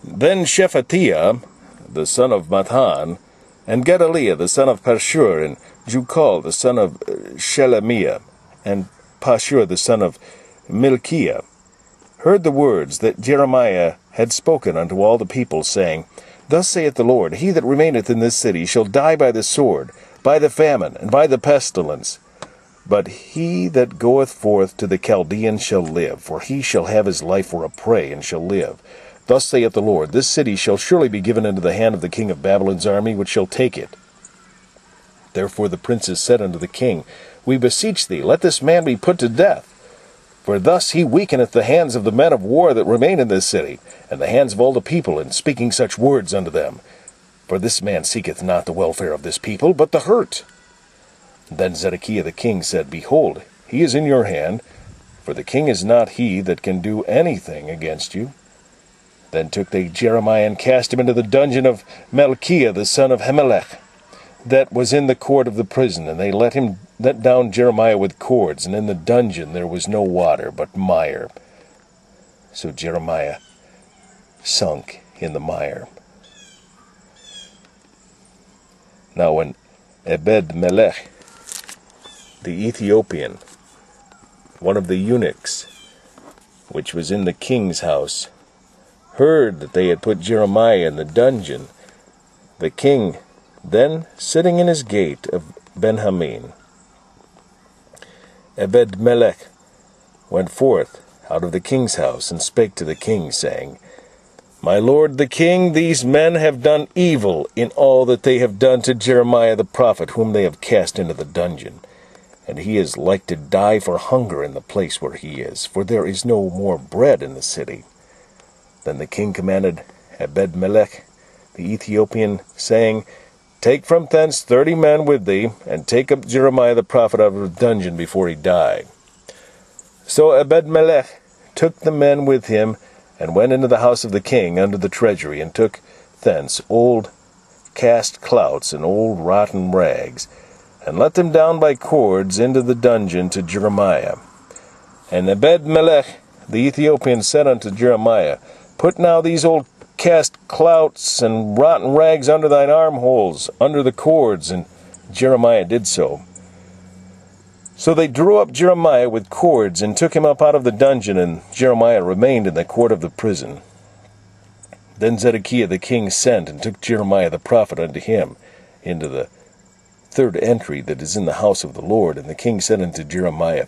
Then Shephatiah, the son of Mattan, and Gedaliah, the son of Pashur, and Jucal, the son of Shelemiah, and Pashur, the son of Malchiah, heard the words that Jeremiah had spoken unto all the people, saying, Thus saith the Lord, He that remaineth in this city shall die by the sword, by the famine, and by the pestilence. But he that goeth forth to the Chaldeans shall live, for he shall have his life for a prey, and shall live. Thus saith the Lord, This city shall surely be given into the hand of the king of Babylon's army, which shall take it. Therefore the princes said unto the king, We beseech thee, let this man be put to death. For thus he weakeneth the hands of the men of war that remain in this city, and the hands of all the people, in speaking such words unto them. For this man seeketh not the welfare of this people, but the hurt. Then Zedekiah the king said, Behold, he is in your hand, for the king is not he that can do anything against you. Then took they Jeremiah, and cast him into the dungeon of Malchiah the son of Ebed-Melech, that was in the court of the prison, and they let down Jeremiah with cords, and in the dungeon there was no water, but mire. So Jeremiah sunk in the mire. Now when Ebed-Melech, the Ethiopian, one of the eunuchs, which was in the king's house, heard that they had put Jeremiah in the dungeon, the king then sitting in his gate of Benjamin, Ebed-Melech went forth out of the king's house, and spake to the king, saying, My lord the king, these men have done evil in all that they have done to Jeremiah the prophet, whom they have cast into the dungeon. And he is like to die for hunger in the place where he is, for there is no more bread in the city. Then the king commanded Ebed-Melech the Ethiopian, saying, Take from thence 30 men with thee, and take up Jeremiah the prophet out of the dungeon before he die. So Ebed-Melech took the men with him, and went into the house of the king under the treasury, and took thence old cast clouts and old rotten rags, and let them down by cords into the dungeon to Jeremiah. And Ebed-Melech the Ethiopian said unto Jeremiah, Put now these old cast clouts and rotten rags under thine armholes, under the cords. And Jeremiah did so. So they drew up Jeremiah with cords, and took him up out of the dungeon, and Jeremiah remained in the court of the prison. Then Zedekiah the king sent, and took Jeremiah the prophet unto him into the third entry that is in the house of the Lord. And the king said unto Jeremiah,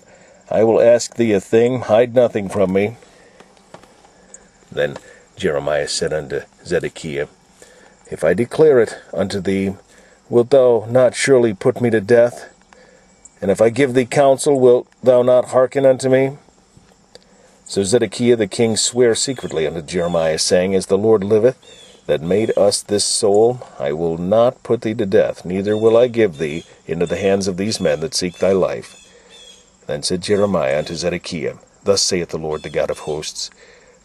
I will ask thee a thing, hide nothing from me. Then Jeremiah said unto Zedekiah, If I declare it unto thee, wilt thou not surely put me to death? And if I give thee counsel, wilt thou not hearken unto me? So Zedekiah the king sware secretly unto Jeremiah, saying, As the Lord liveth, that made us this soul, I will not put thee to death, neither will I give thee into the hands of these men that seek thy life. Then said Jeremiah unto Zedekiah, Thus saith the Lord, the God of hosts,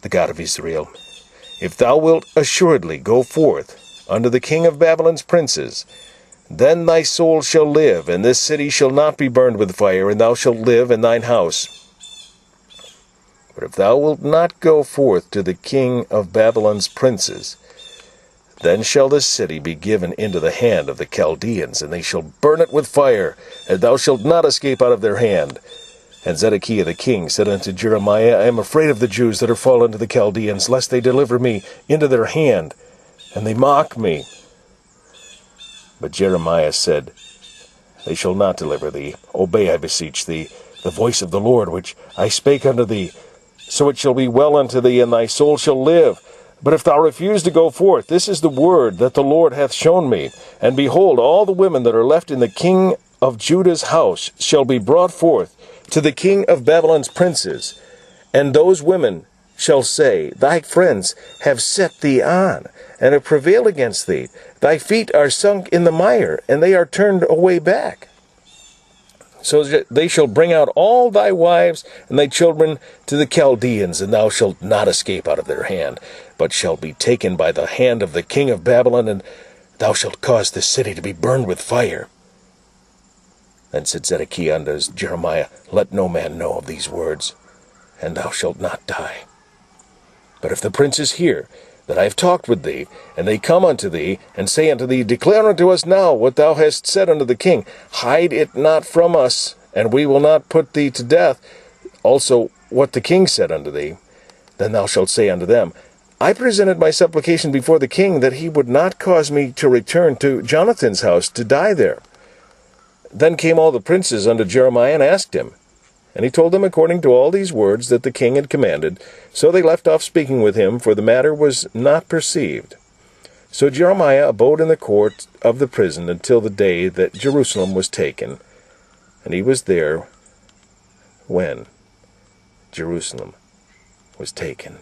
the God of Israel, If thou wilt assuredly go forth unto the king of Babylon's princes, then thy soul shall live, and this city shall not be burned with fire, and thou shalt live in thine house. But if thou wilt not go forth to the king of Babylon's princes, then shall this city be given into the hand of the Chaldeans, and they shall burn it with fire, and thou shalt not escape out of their hand. And Zedekiah the king said unto Jeremiah, I am afraid of the Jews that are fallen to the Chaldeans, lest they deliver me into their hand, and they mock me. But Jeremiah said, They shall not deliver thee. Obey, I beseech thee, the voice of the Lord, which I spake unto thee. So it shall be well unto thee, and thy soul shall live. But if thou refuse to go forth, this is the word that the Lord hath shown me. And behold, all the women that are left in the king of Judah's house shall be brought forth to the king of Babylon's princes. And those women shall say, Thy friends have set thee on, and have prevailed against thee. Thy feet are sunk in the mire, and they are turned away back. So they shall bring out all thy wives and thy children to the Chaldeans, and thou shalt not escape out of their hand, but shalt be taken by the hand of the king of Babylon, and thou shalt cause this city to be burned with fire. Then said Zedekiah unto Jeremiah, Let no man know of these words, and thou shalt not die. But if the princes hear that I have talked with thee, and they come unto thee, and say unto thee, Declare unto us now what thou hast said unto the king. Hide it not from us, and we will not put thee to death. Also what the king said unto thee. Then thou shalt say unto them, I presented my supplication before the king, that he would not cause me to return to Jonathan's house to die there. Then came all the princes unto Jeremiah, and asked him. And he told them according to all these words that the king had commanded. So they left off speaking with him, for the matter was not perceived. So Jeremiah abode in the court of the prison until the day that Jerusalem was taken. And he was there when Jerusalem was taken.